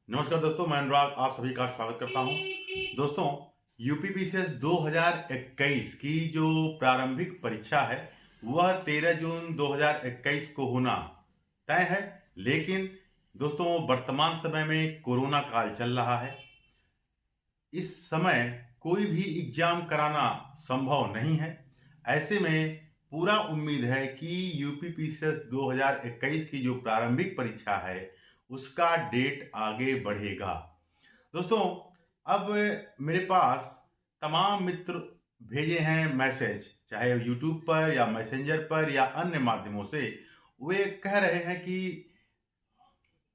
नमस्कार दोस्तों, मैं अनुराग आप सभी का स्वागत करता हूं। दोस्तों, यूपीपीसीएस 2021 की जो प्रारंभिक परीक्षा है वह 13 जून 2021 को होना तय है। लेकिन दोस्तों, वर्तमान समय में कोरोना काल चल रहा है। इस समय कोई भी एग्जाम कराना संभव नहीं है। ऐसे में पूरा उम्मीद है कि यूपीपीसीएस 2021 की जो प्रारंभिक परीक्षा है उसका डेट आगे बढ़ेगा। दोस्तों, अब मेरे पास तमाम मित्र भेजे हैं मैसेज, चाहे यूट्यूब पर या मैसेंजर पर या अन्य माध्यमों से। वे कह रहे हैं कि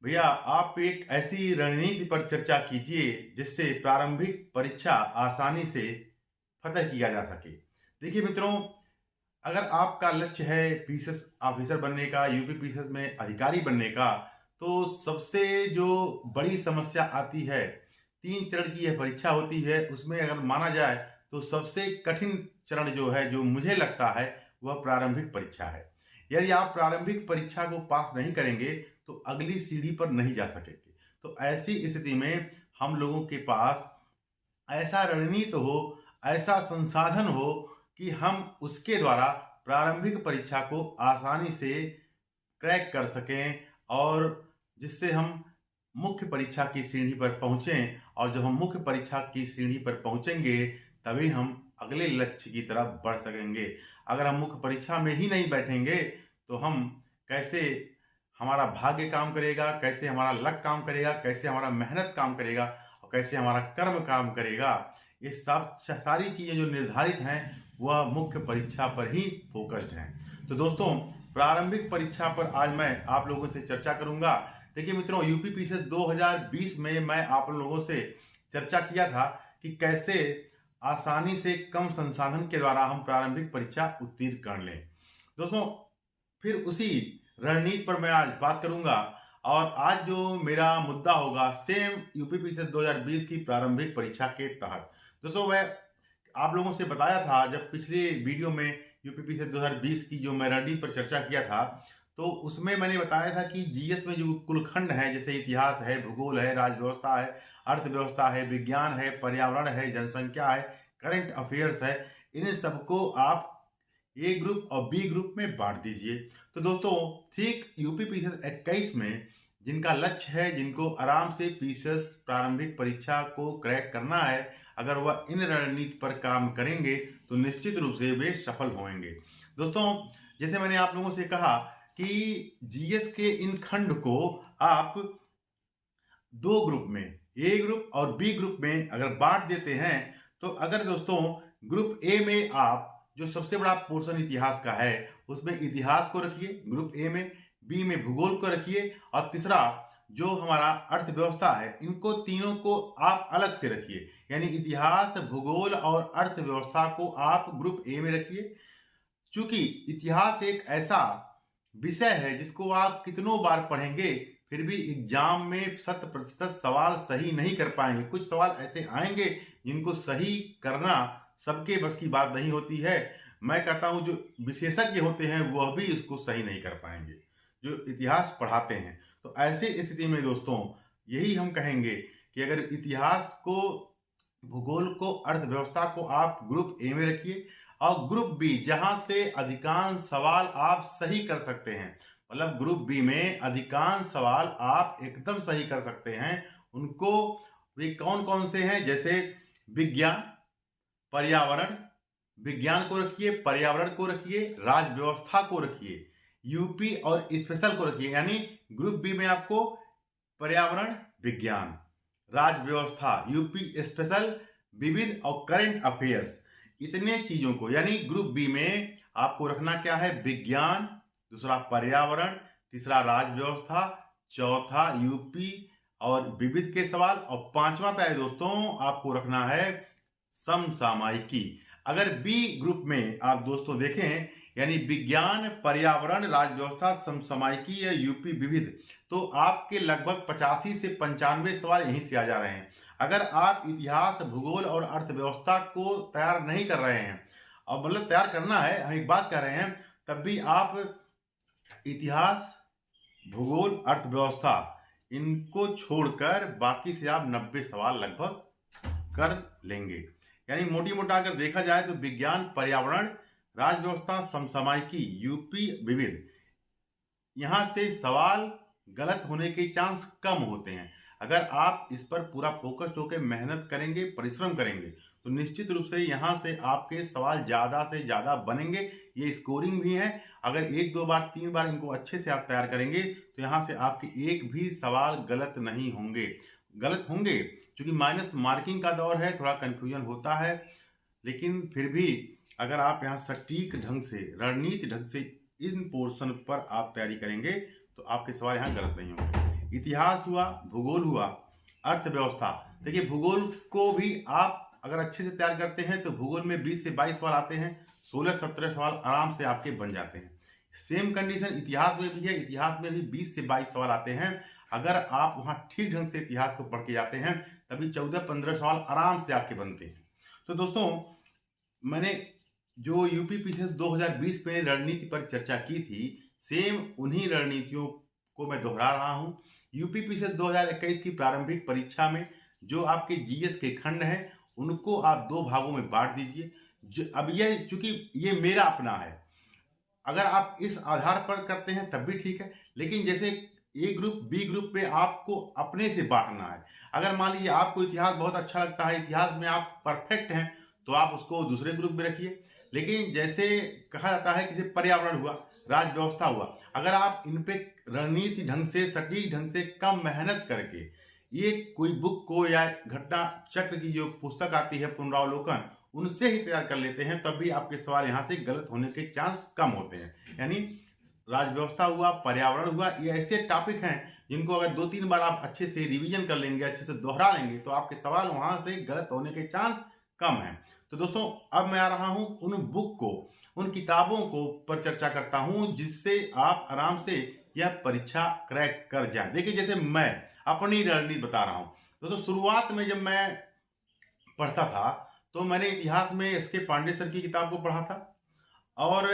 भैया आप एक ऐसी रणनीति पर चर्चा कीजिए जिससे प्रारंभिक परीक्षा आसानी से फतह किया जा सके। देखिए मित्रों, अगर आपका लक्ष्य है पीसीएस ऑफिसर बनने का, यूपी पीसीएस में अधिकारी बनने का, तो सबसे जो बड़ी समस्या आती है, 3 चरण की यह परीक्षा होती है। उसमें अगर माना जाए तो सबसे कठिन चरण जो है, जो मुझे लगता है, वह प्रारंभिक परीक्षा है। यदि आप प्रारंभिक परीक्षा को पास नहीं करेंगे तो अगली सीढ़ी पर नहीं जा सकेंगे। तो ऐसी स्थिति में हम लोगों के पास ऐसा रणनीति हो, ऐसा संसाधन हो कि हम उसके द्वारा प्रारंभिक परीक्षा को आसानी से क्रैक कर सकें और जिससे हम मुख्य परीक्षा की सीढ़ी पर पहुंचें। और जब हम मुख्य परीक्षा की सीढ़ी पर पहुंचेंगे तभी हम अगले लक्ष्य की तरफ बढ़ सकेंगे। अगर हम मुख्य परीक्षा में ही नहीं बैठेंगे तो हम कैसे, हमारा भाग्य काम करेगा, कैसे हमारा लक काम करेगा, कैसे हमारा मेहनत काम करेगा और कैसे हमारा कर्म काम करेगा, ये सब सारी चीज़ें जो निर्धारित हैं वह मुख्य परीक्षा पर ही फोकस्ड हैं। तो दोस्तों, प्रारंभिक परीक्षा पर आज मैं आप लोगों से चर्चा करूंगा। देखिए मित्रों, यूपी पीसीएस 2020 में मैं आप लोगों से चर्चा किया था कि कैसे आसानी से कम संसाधन के द्वारा हम प्रारंभिक परीक्षा उत्तीर्ण कर लें। दोस्तों, फिर उसी रणनीति पर मैं आज बात करूंगा। और आज जो मेरा मुद्दा होगा सेम यूपी पीसीएस 2020 की प्रारंभिक परीक्षा के तहत। दोस्तों, मैं आप लोगों से बताया था जब पिछले वीडियो में यूपी पीसीएस 2020 की जो मैं रणनीति पर चर्चा किया था, तो उसमें मैंने बताया था कि जीएस में जो कुलखंड है, जैसे इतिहास है, भूगोल है, राजव्यवस्था है, अर्थव्यवस्था है, विज्ञान है, पर्यावरण है, जनसंख्या है, करंट अफेयर्स है, इन सबको आप ए ग्रुप और बी ग्रुप में बांट दीजिए। तो दोस्तों, ठीक यूपी पीसीएस 21 में जिनका लक्ष्य है, जिनको आराम से पीसीएस प्रारंभिक परीक्षा को क्रैक करना है, अगर वह इन रणनीति पर काम करेंगे तो निश्चित रूप से वे सफल होंगे। दोस्तों, जैसे मैंने आप लोगों से कहा कि जीएस के इन खंड को आप 2 ग्रुप में, ए ग्रुप और बी ग्रुप में अगर बांट देते हैं, तो अगर दोस्तों ग्रुप ए में आप जो सबसे बड़ा पोर्शन इतिहास का है उसमें इतिहास को रखिए ग्रुप ए में, बी में भूगोल को रखिए और तीसरा जो हमारा अर्थव्यवस्था है, इनको तीनों को आप अलग से रखिए। यानी इतिहास, भूगोल और अर्थव्यवस्था को आप ग्रुप ए में रखिए। चूंकि इतिहास एक ऐसा विषय है जिसको आप कितनों बार पढ़ेंगे फिर भी एग्जाम में 100% सवाल सही नहीं कर पाएंगे। कुछ सवाल ऐसे आएंगे जिनको सही करना सबके बस की बात नहीं होती है। मैं कहता हूं जो विशेषज्ञ होते हैं वह भी इसको सही नहीं कर पाएंगे, जो इतिहास पढ़ाते हैं। तो ऐसी स्थिति में दोस्तों यही हम कहेंगे कि अगर इतिहास को, भूगोल को, अर्थव्यवस्था को आप ग्रुप ए में रखिए और ग्रुप बी जहां से अधिकांश सवाल आप सही कर सकते हैं, मतलब ग्रुप बी में अधिकांश सवाल आप एकदम सही कर सकते हैं, उनको वे कौन कौन से हैं, जैसे विज्ञान, पर्यावरण, विज्ञान को रखिए, पर्यावरण को रखिए, राज व्यवस्था को रखिए, यूपी और स्पेशल को रखिए। यानी ग्रुप बी में आपको पर्यावरण, विज्ञान, राज व्यवस्था, यूपी स्पेशल, विविध और करंट अफेयर्स, इतने चीजों को, यानी ग्रुप बी में आपको रखना क्या है, विज्ञान, दूसरा पर्यावरण, तीसरा राज व्यवस्था, चौथा यूपी और विविध के सवाल, और पांचवा प्यारे दोस्तों आपको रखना है समसामयिकी। अगर बी ग्रुप में आप दोस्तों देखें, यानी विज्ञान, पर्यावरण, राज व्यवस्था, समसामयिकी या यूपी विविध, तो आपके लगभग 85 से 95 सवाल यहीं से आ जा रहे हैं। अगर आप इतिहास, भूगोल और अर्थव्यवस्था को तैयार नहीं कर रहे हैं, और मतलब तैयार करना है, हम एक बात कर रहे हैं, तब भी आप इतिहास, भूगोल, अर्थव्यवस्था इनको छोड़कर बाकी से आप 90 सवाल लगभग कर लेंगे। यानी मोटी मोटा अगर देखा जाए तो विज्ञान, पर्यावरण, राज व्यवस्था, समसामयिकी, यूपी विविध, यहां से सवाल गलत होने के चांस कम होते हैं। अगर आप इस पर पूरा फोकस्ड होकर मेहनत करेंगे, परिश्रम करेंगे, तो निश्चित रूप से यहां से आपके सवाल ज्यादा से ज्यादा बनेंगे। ये स्कोरिंग भी है। अगर 1, 2 बार, 3 बार इनको अच्छे से आप तैयार करेंगे तो यहां से आपके एक भी सवाल गलत नहीं होंगे। गलत होंगे क्योंकि माइनस मार्किंग का दौर है, थोड़ा कंफ्यूजन होता है, लेकिन फिर भी अगर आप यहाँ सटीक ढंग से, रणनीति ढंग से इन पोर्शन पर आप तैयारी करेंगे तो आपके सवाल यहाँ गलत नहीं होंगे। इतिहास हुआ, भूगोल हुआ, अर्थव्यवस्था। देखिए भूगोल को भी आप अगर अच्छे से तैयार करते हैं तो भूगोल में 20 से 22 सवाल आते हैं, 16-17 सवाल आराम से आपके बन जाते हैं। सेम कंडीशन इतिहास में भी है। इतिहास में भी 20 से 22 सवाल आते हैं। अगर आप वहां ठीक ढंग से इतिहास को पढ़ के जाते हैं तभी 14-15 सवाल आराम से आपके बनते हैं। तो दोस्तों, मैंने जो यूपी पीसीएस 2020 में रणनीति पर चर्चा की थी, सेम उन्हीं रणनीतियों को मैं दोहरा रहा हूं। यूपी पीसीएस 2021 की प्रारंभिक परीक्षा में जो आपके जीएस के खंड हैं उनको आप 2 भागों में बांट दीजिए। अब ये चूंकि ये मेरा अपना है, अगर आप इस आधार पर करते हैं तब भी ठीक है, लेकिन जैसे ए ग्रुप, बी ग्रुप पे आपको अपने से बांटना है। अगर मान लीजिए आपको इतिहास बहुत अच्छा लगता है, इतिहास में आप परफेक्ट हैं, तो आप उसको दूसरे ग्रुप में रखिए। लेकिन जैसे कहा जाता है कि पर्यावरण हुआ, राज व्यवस्था हुआ, अगर आप इन पे रणनीति ढंग से, सटीक ढंग से कम मेहनत करके ये कोई बुक को या घटना चक्र की जो पुस्तक आती है पुनरावलोकन, उनसे ही तैयार कर लेते हैं, तब भी आपके सवाल यहाँ से गलत होने के चांस कम होते हैं। यानी राज व्यवस्था हुआ, पर्यावरण हुआ, ये ऐसे टॉपिक हैं जिनको अगर 2-3 बार आप अच्छे से रिवीजन कर लेंगे, अच्छे से दोहरा लेंगे, तो आपके सवाल वहां से गलत होने के चांस कम है। तो दोस्तों, अब मैं आ रहा हूं उन बुक को, उन किताबों को पर चर्चा करता हूं जिससे आप आराम से यह परीक्षा क्रैक कर जाए। देखिए, जैसे मैं अपनी रणनीति बता रहा हूं दोस्तों। शुरुआत में जब मैं पढ़ता था तो मैंने इतिहास में एस.के. पांडे सर की किताब को पढ़ा था, और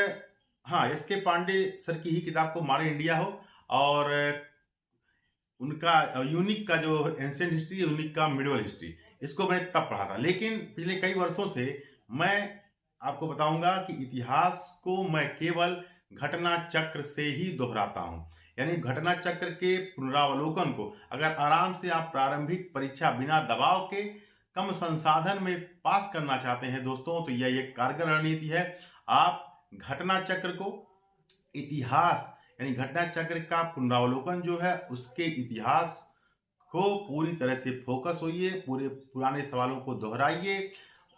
हाँ, एस.के. पांडे सर की ही किताब को, मॉडर्न इंडिया हो, और उनका यूनिक का जो एंशिएंट हिस्ट्री, यूनिक का मिडिवल हिस्ट्री, इसको मैंने तब पढ़ा था। लेकिन पिछले कई वर्षों से मैं आपको बताऊंगा कि इतिहास को मैं केवल घटना चक्र से ही दोहराता हूं। यानी घटना चक्र के पुनरावलोकन को अगर आराम से आप प्रारंभिक परीक्षा बिना दबाव के, कम संसाधन में पास करना चाहते हैं दोस्तों, तो यह एक कारगर रणनीति है। आप घटना चक्र को, इतिहास यानी घटना चक्र का पुनरावलोकन जो है, उसके इतिहास को पूरी तरह से फोकस होइए, पूरे पुराने सवालों को दोहराइए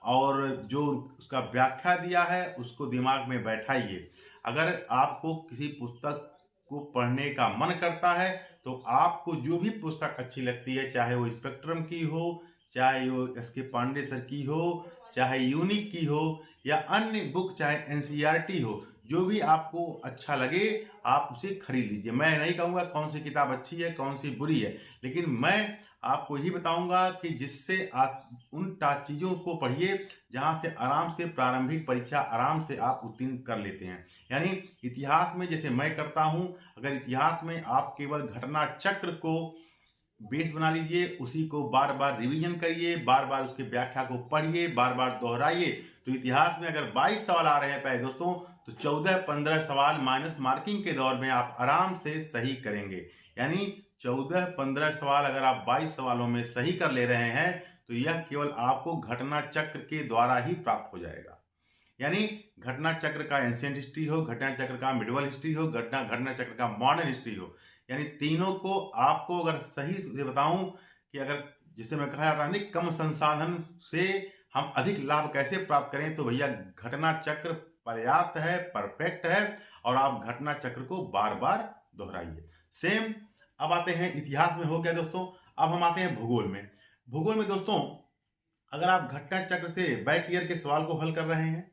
और जो उसका व्याख्या दिया है उसको दिमाग में बैठाइए। अगर आपको किसी पुस्तक को पढ़ने का मन करता है तो आपको जो भी पुस्तक अच्छी लगती है, चाहे वो स्पेक्ट्रम की हो, चाहे वो एस.के. पांडे सर की हो, चाहे यूनिक की हो, या अन्य बुक चाहे एनसीईआरटी हो, जो भी आपको अच्छा लगे आप उसे खरीद लीजिए। मैं नहीं कहूँगा कौन सी किताब अच्छी है, कौन सी बुरी है, लेकिन मैं आपको यही बताऊंगा कि जिससे आप उन चीज़ों को पढ़िए जहां से आराम से प्रारंभिक परीक्षा आराम से आप उत्तीर्ण कर लेते हैं। यानी इतिहास में जैसे मैं करता हूं, अगर इतिहास में आप केवल घटना चक्र को बेस बना लीजिए, उसी को बार बार रिवीजन करिए, बार बार उसके व्याख्या को पढ़िए, बार बार दोहराइए, तो इतिहास में अगर 22 सवाल आ रहे हैं पहले दोस्तों, तो 14-15 सवाल माइनस मार्किंग के दौर में आप आराम से सही करेंगे। यानी 14-15 सवाल अगर आप 22 सवालों में सही कर ले रहे हैं तो यह केवल आपको घटना चक्र के द्वारा ही प्राप्त हो जाएगा। यानी घटना चक्र का एंशिएंट हिस्ट्री हो, घटना चक्र का मिडिवल हिस्ट्री हो, घटना चक्र का मॉडर्न हिस्ट्री हो, यानी तीनों को आपको अगर सही से बताऊं कि अगर जिसे मैं कहा जाता है कम संसाधन से हम अधिक लाभ कैसे प्राप्त करें, तो भैया घटना चक्र पर्याप्त है, परफेक्ट है, और आप घटना चक्र को बार बार दोहराइए। सेम अब आते हैं इतिहास में, हो गया दोस्तों। अब हम आते हैं भूगोल में। भूगोल में दोस्तों, अगर आप घटना चक्र से बैक ईयर के सवाल को हल कर रहे हैं,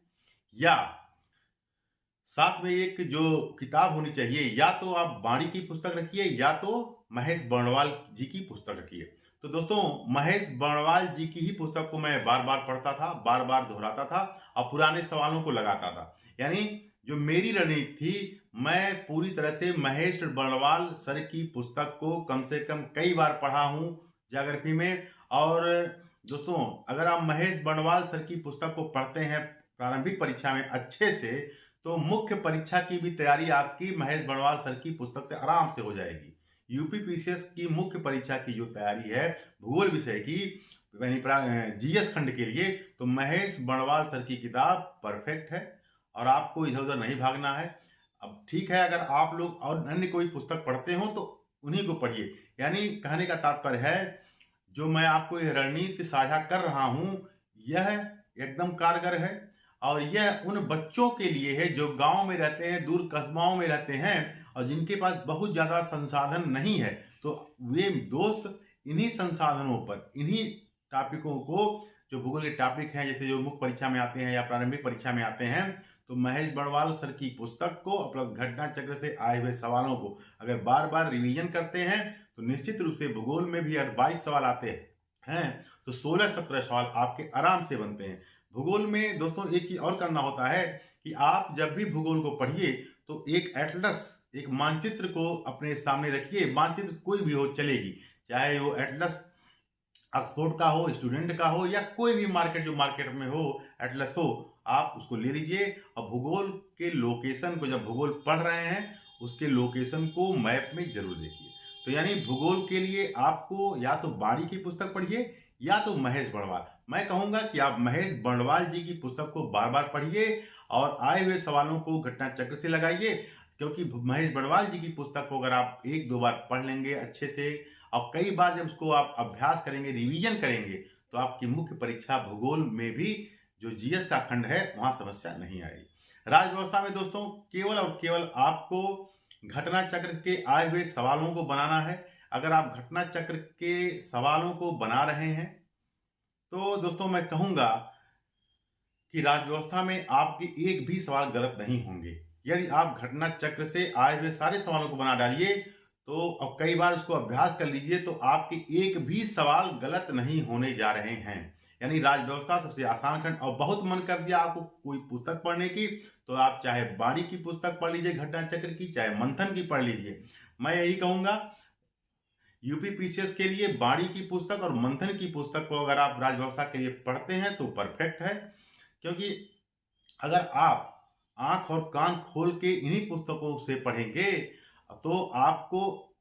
या साथ में एक जो किताब होनी चाहिए, या तो आप बाणी की पुस्तक रखिए या तो महेश बर्णवाल जी की पुस्तक रखिए। तो दोस्तों, महेश बर्णवाल जी की ही पुस्तक को मैं बार बार पढ़ता था, बार बार दोहराता था और पुराने सवालों को लगाता था। यानी जो मेरी रणनीति थी मैं पूरी तरह से महेश बर्णवाल सर की पुस्तक को कम से कम कई बार पढ़ा हूँ ज्योग्राफी में। और दोस्तों, अगर आप महेश बर्णवाल सर की पुस्तक को पढ़ते हैं प्रारंभिक परीक्षा में अच्छे से, तो मुख्य परीक्षा की भी तैयारी आपकी महेश बर्णवाल सर की पुस्तक से आराम से हो जाएगी। यूपीपीसीएस की मुख्य परीक्षा की जो तैयारी है भूगोल विषय की, यानी जीएस खंड के लिए, तो महेश बर्णवाल सर की किताब परफेक्ट है और आपको इधर उधर नहीं भागना है। अब ठीक है, अगर आप लोग और अन्य कोई पुस्तक पढ़ते हो तो उन्हीं को पढ़िए। यानी कहने का तात्पर्य है, जो मैं आपको यह रणनीति साझा कर रहा हूं, यह एकदम कारगर है और यह उन बच्चों के लिए है जो गांव में रहते हैं, दूर कस्बाओं में रहते हैं और जिनके पास बहुत ज़्यादा संसाधन नहीं है। तो वे दोस्त इन्हीं संसाधनों पर, इन्हीं टॉपिकों को, जो भूगोल के टॉपिक हैं, जैसे जो मुख्य परीक्षा में आते हैं या प्रारंभिक परीक्षा में आते हैं, तो महेश बर्णवाल सर की पुस्तक को प्लस घटना चक्र से आए हुए सवालों को अगर बार बार रिवीजन करते हैं तो निश्चित रूप से भूगोल में भी अगर 22 सवाल आते हैं तो 16-17 सवाल आपके आराम से बनते हैं। भूगोल में दोस्तों एक चीज और करना होता है कि आप जब भी भूगोल को पढ़िए तो एक एटलस, एक मानचित्र को अपने सामने रखिए। मानचित्र कोई भी हो चलेगी, चाहे वो एटलस ऑक्सफोर्ड का हो, स्टूडेंट का हो, या कोई भी मार्केट जो मार्केट में हो, एटलस हो, आप उसको ले लीजिए और भूगोल के लोकेशन को, जब भूगोल पढ़ रहे हैं उसके लोकेशन को मैप में जरूर देखिए। तो यानी भूगोल के लिए आपको या तो बाड़ी की पुस्तक पढ़िए या तो महेश बर्णवाल। मैं कहूंगा कि आप महेश बर्णवाल जी की पुस्तक को बार बार पढ़िए और आए हुए सवालों को घटना चक्र से लगाइए, क्योंकि महेश बर्णवाल जी की पुस्तक को अगर आप 1-2 बार पढ़ लेंगे अच्छे से और कई बार जब उसको आप अभ्यास करेंगे, रिवीजन करेंगे, तो आपकी मुख्य परीक्षा भूगोल में भी जो जीएस का खंड है वहां समस्या नहीं आएगी। राज्य व्यवस्था में दोस्तों केवल और केवल आपको घटना चक्र के आए हुए सवालों को बनाना है। अगर आप घटना चक्र के सवालों को बना रहे हैं तो दोस्तों मैं कहूंगा कि राज्य व्यवस्था में आपके एक भी सवाल गलत नहीं होंगे। यदि आप घटना चक्र से आए हुए सारे सवालों को बना डालिए तो और कई बार उसको अभ्यास कर लीजिए तो आपके एक भी सवाल गलत नहीं होने जा रहे हैं। यानी राज्य व्यवस्था सबसे आसान खंड। और बहुत मन कर दिया आपको कोई पुस्तक पढ़ने की, तो आप चाहे बाड़ी की पुस्तक पढ़ लीजिए घटना चक्र की, चाहे मंथन की पढ़ लीजिए। मैं यही कहूंगा यूपीपीसीएस के लिए बाड़ी की पुस्तक और मंथन की पुस्तक को अगर आप राज्य व्यवस्था के लिए पढ़ते हैं तो परफेक्ट है, क्योंकि अगर आप आंख और कान खोल के इन्हीं पुस्तकों से पढ़ेंगे तो आपको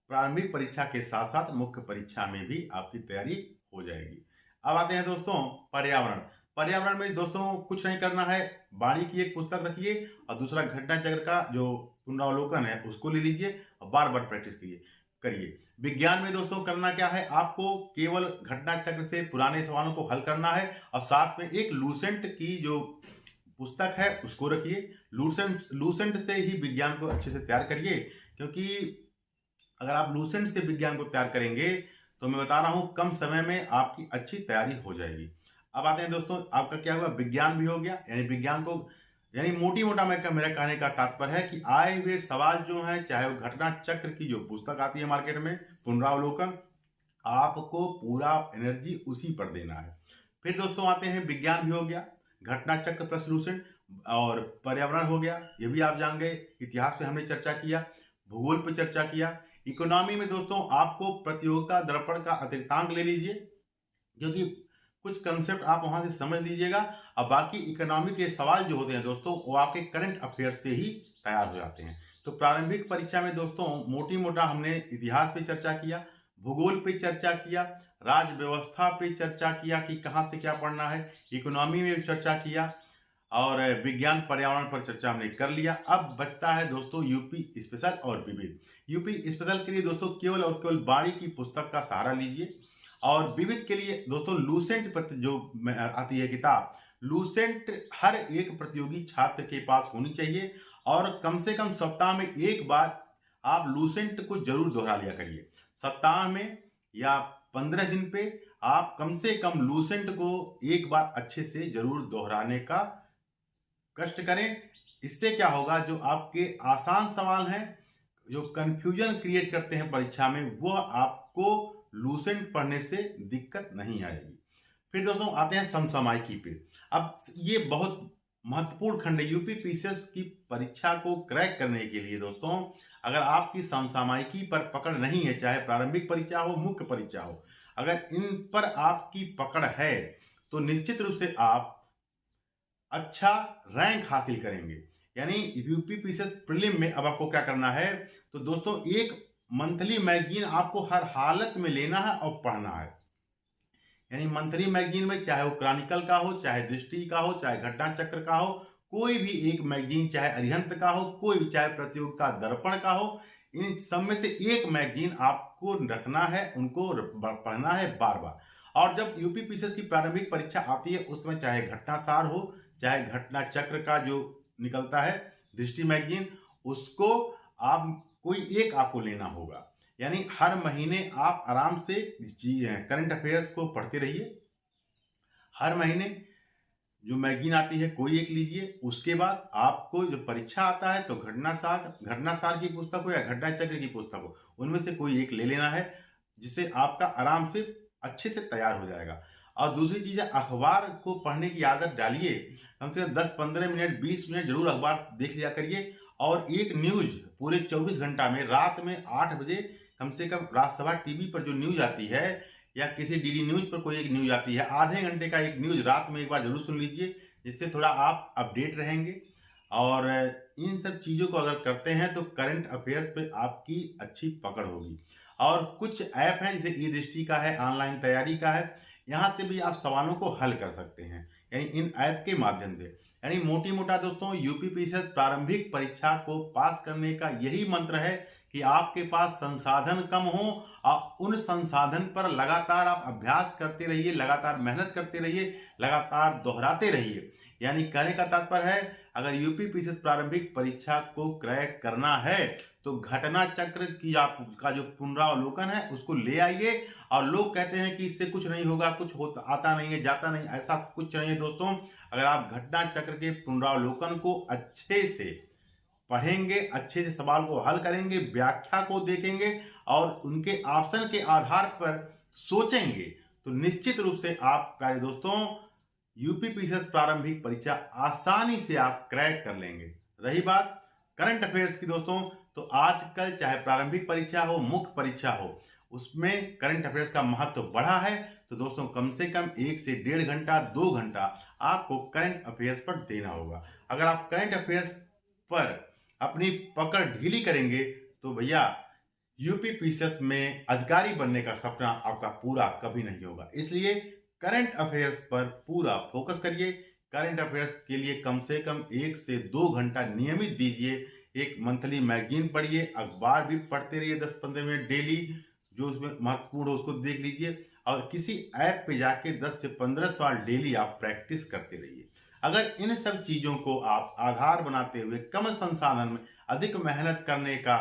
प्रारंभिक परीक्षा के साथ साथ मुख्य परीक्षा में भी आपकी तैयारी हो जाएगी। अब आते हैं दोस्तों पर्यावरण। पर्यावरण में दोस्तों कुछ नहीं करना है, बाड़ी की एक पुस्तक रखिए और दूसरा घटना चक्र का जो पुनरावलोकन है उसको ले लीजिए और बार बार प्रैक्टिस करिए। विज्ञान में दोस्तों करना क्या है, आपको केवल घटना चक्र से पुराने सवालों को हल करना है और साथ में एक लूसेंट की जो पुस्तक है उसको रखिए। लूसेंट से ही विज्ञान को अच्छे से तैयार करिए, क्योंकि अगर आप लूसेंट से विज्ञान को तैयार करेंगे तो मैं बता रहा हूं कम समय में आपकी अच्छी तैयारी हो जाएगी। अब आते हैं दोस्तों, आपका क्या हुआ, विज्ञान भी हो गया। यानी विज्ञान को, यानी मोटी मोटा मेरा कहने का तात्पर्य है कि आए हुए सवाल जो हैं, चाहे वो घटना चक्र की जो पुस्तक आती है मार्केट में पुनरावलोकन, आपको पूरा एनर्जी उसी पर देना है। फिर दोस्तों आते हैं विज्ञान भी हो गया, घटना चक्र प्लस लूसेंट, और पर्यावरण हो गया, ये भी आप जान गए। इतिहास पे हमने चर्चा किया, भूगोल पे चर्चा किया। इकोनॉमी में दोस्तों आपको प्रतियोगिता दर्पण का अतिरिक्तांक ले लीजिए, क्योंकि कुछ कंसेप्ट आप वहां से समझ लीजिएगा और बाकी इकोनॉमी के सवाल जो होते हैं दोस्तों वो आपके करंट अफेयर से ही तैयार हो जाते हैं। तो प्रारंभिक परीक्षा में दोस्तों मोटी मोटा हमने इतिहास पे चर्चा किया, भूगोल पे चर्चा किया, राज्य व्यवस्था पे चर्चा किया कि कहाँ से क्या पढ़ना है, इकोनॉमी में चर्चा किया और विज्ञान पर्यावरण पर चर्चा हमने कर लिया। अब बचता है दोस्तों यूपी स्पेशल और विविध। यूपी स्पेशल के लिए दोस्तों केवल और केवल बाड़ी की पुस्तक का सहारा लीजिए और विविध के लिए दोस्तों लूसेंट जो आती है किताब, लूसेंट हर एक प्रतियोगी छात्र के पास होनी चाहिए और कम से कम सप्ताह में एक बार आप लूसेंट को जरूर दोहरा लिया करिए। सप्ताह में या 15 दिन पे आप कम से कम लूसेंट को एक बार अच्छे से जरूर दोहराने का कष्ट करें। इससे क्या होगा, जो आपके आसान सवाल हैं जो कंफ्यूजन क्रिएट करते हैं परीक्षा में, वो आपको लूसेंट पढ़ने से दिक्कत नहीं आएगी। फिर दोस्तों आते हैं समसामयिकी पे। अब ये बहुत महत्वपूर्ण खंड है। यूपी पीसीएस की परीक्षा को क्रैक करने के लिए दोस्तों, अगर आपकी समसामयिकी पर पकड़ नहीं है, चाहे प्रारंभिक परीक्षा हो, मुख्य परीक्षा हो, अगर इन पर आपकी पकड़ है तो निश्चित रूप से आप अच्छा रैंक हासिल करेंगे। यानी यूपी पीसीएस प्रीलिम में अब आपको क्या करना है, तो दोस्तों एक मंथली मैगजीन आपको हर हालत में लेना है और पढ़ना है। यानी मंथली मैगजीन में चाहे वो क्रॉनिकल का हो, चाहे दृष्टि का हो, चाहे घटना चक्र का हो, कोई भी एक मैगजीन, चाहे अरिहंत का हो, कोई भी, चाहे प्रतियोगिता दर्पण का हो, इन सब में से एक मैगजीन आपको रखना है, उनको पढ़ना है बार बार। और जब यूपी पीसीएस की प्रारंभिक परीक्षा आती है उसमें चाहे घटनासार हो, चाहे घटना चक्र का जो निकलता है दृष्टि मैगजीन, उसको आप कोई एक आपको लेना होगा। यानी हर महीने आप आराम से करंट अफेयर्स को पढ़ते रहिए। हर महीने जो मैगजीन आती है कोई एक लीजिए। उसके बाद आपको जो परीक्षा आता है तो घटनासार की पुस्तक हो या घटना चक्र की पुस्तक हो, उनमें से कोई एक ले लेना है, जिससे आपका आराम से अच्छे से तैयार हो जाएगा। और दूसरी चीज है, अखबार को पढ़ने की आदत डालिए। कम से कम 10-15 मिनट, 20 मिनट जरूर अखबार देख लिया करिए। और एक न्यूज पूरे 24 घंटा में रात में 8 बजे कम से कम राज्यसभा टीवी पर जो न्यूज आती है या किसी डीडी न्यूज पर कोई एक न्यूज आती है, आधे घंटे का एक न्यूज रात में एक बार जरूर सुन लीजिए, जिससे थोड़ा आप अपडेट रहेंगे। और इन सब चीज़ों को अगर करते हैं तो करंट अफेयर्स पे आपकी अच्छी पकड़ होगी। और कुछ ऐप हैं जैसे ई दृष्टि का है, ऑनलाइन तैयारी का है, यहाँ से भी आप सवालों को हल कर सकते हैं, यानी इन ऐप के माध्यम से। यानी मोटी मोटा दोस्तों, यूपी पीसीएस प्रारंभिक परीक्षा को पास करने का यही मंत्र है कि आपके पास संसाधन कम हो और उन संसाधन पर लगातार आप अभ्यास करते रहिए, लगातार मेहनत करते रहिए, लगातार दोहराते रहिए। यानी कहने का तात्पर्य है, अगर यूपी पीसीएस प्रारंभिक परीक्षा को क्रैक करना है तो घटना चक्र की आपका जो पुनरावलोकन है उसको ले आइए। और लोग कहते हैं कि इससे कुछ नहीं होगा, कुछ होता आता नहीं है, जाता नहीं, ऐसा कुछ नहीं है दोस्तों। अगर आप घटना चक्र के पुनरावलोकन को अच्छे से पढ़ेंगे, अच्छे से सवाल को हल करेंगे, व्याख्या को देखेंगे और उनके ऑप्शन के आधार पर सोचेंगे, तो निश्चित रूप से आप प्यारे दोस्तों यूपी पीसीएस प्रारंभिक परीक्षा आसानी से आप क्रैक कर लेंगे। रही बात करंट अफेयर्स की दोस्तों, तो आजकल चाहे प्रारंभिक परीक्षा हो, मुख्य परीक्षा हो, उसमें करंट अफेयर्स का महत्व बढ़ा है। तो दोस्तों कम से कम 1 से 1.5 घंटा, 2 घंटा आपको करंट अफेयर्स पर देना होगा। अगर आप करंट अफेयर्स पर अपनी पकड़ ढीली करेंगे तो भैया यूपी पीसीएस में अधिकारी बनने का सपना आपका पूरा कभी नहीं होगा। इसलिए करंट अफेयर्स पर पूरा फोकस करिए। करंट अफेयर्स के लिए कम से कम 1 से 2 घंटा नियमित दीजिए। एक मंथली मैगजीन पढ़िए, अखबार भी पढ़ते रहिए 10-15 मिनट डेली, जो उसमें महत्वपूर्ण हो उसको देख लीजिए। और किसी ऐप पे जाके 10 से 15 सवाल डेली आप प्रैक्टिस करते रहिए। अगर इन सब चीज़ों को आप आधार बनाते हुए कम संसाधन में अधिक मेहनत करने का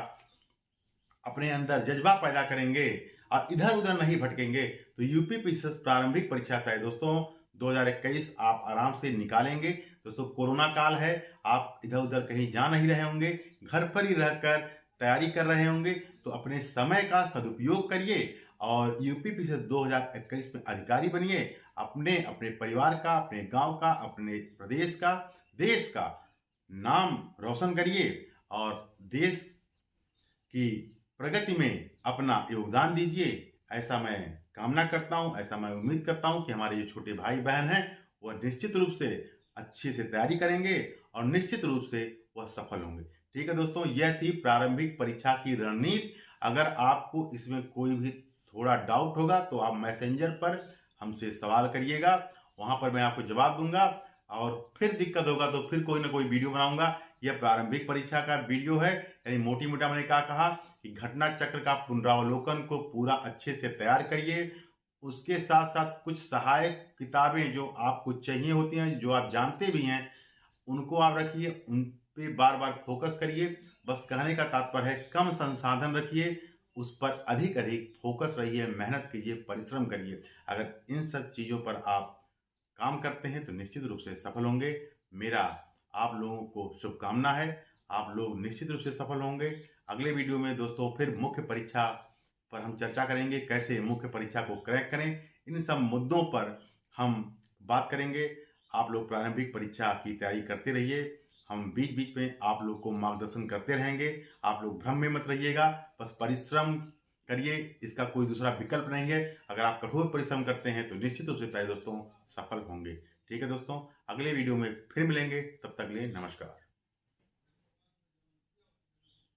अपने अंदर जज्बा पैदा करेंगे और इधर उधर नहीं भटकेंगे, तो यूपी पीसीएस प्रारंभिक परीक्षा का है दोस्तों 2021 आप आराम से निकालेंगे। दोस्तों कोरोना काल है, आप इधर उधर कहीं जा नहीं रहे होंगे, घर पर ही रहकर तैयारी कर रहे होंगे, तो अपने समय का सदुपयोग करिए और यूपी पीसीएस 2021 में अधिकारी बनिए। अपने अपने परिवार का, अपने गांव का, अपने प्रदेश का, देश का नाम रोशन करिए और देश की प्रगति में अपना योगदान दीजिए। ऐसा मैं कामना करता हूं, ऐसा मैं उम्मीद करता हूं कि हमारे जो छोटे भाई बहन हैं वह निश्चित रूप से अच्छे से तैयारी करेंगे और निश्चित रूप से वह सफल होंगे। ठीक है दोस्तों, यह थी प्रारंभिक परीक्षा की रणनीति। अगर आपको इसमें कोई भी थोड़ा डाउट होगा तो आप मैसेंजर पर हमसे सवाल करिएगा, वहां पर मैं आपको जवाब दूंगा। और फिर दिक्कत होगा तो फिर कोई ना कोई वीडियो बनाऊंगा। यह प्रारंभिक परीक्षा का वीडियो है, यानी मोटी मोटा मैंने क्या कहा कि घटना चक्र का पुनरावलोकन को पूरा अच्छे से तैयार करिए। उसके साथ साथ कुछ सहायक किताबें जो आपको चाहिए होती हैं, जो आप जानते भी हैं, उनको आप रखिए, उन पे बार बार फोकस करिए। बस कहने का तात्पर्य है कम संसाधन रखिए, उस पर अधिक अधिक फोकस रहिए, मेहनत कीजिए, परिश्रम करिए। अगर इन सब चीज़ों पर आप काम करते हैं तो निश्चित रूप से सफल होंगे। मेरा आप लोगों को शुभकामना है, आप लोग निश्चित रूप से सफल होंगे। अगले वीडियो में दोस्तों फिर मुख्य परीक्षा पर हम चर्चा करेंगे, कैसे मुख्य परीक्षा को क्रैक करें। इन सब मुद्दों पर हम बात करेंगे। आप लोग प्रारंभिक परीक्षा की तैयारी करते रहिए। हम बीच बीच में आप लोग को मार्गदर्शन करते रहेंगे। आप लोग भ्रम में मत रहिएगा, बस परिश्रम करिए, इसका कोई दूसरा विकल्प नहीं है। अगर आप कठोर परिश्रम करते हैं तो निश्चित रूप से प्यारे दोस्तों सफल होंगे। ठीक है दोस्तों, अगले वीडियो में फिर मिलेंगे, तब तक के लिए नमस्कार।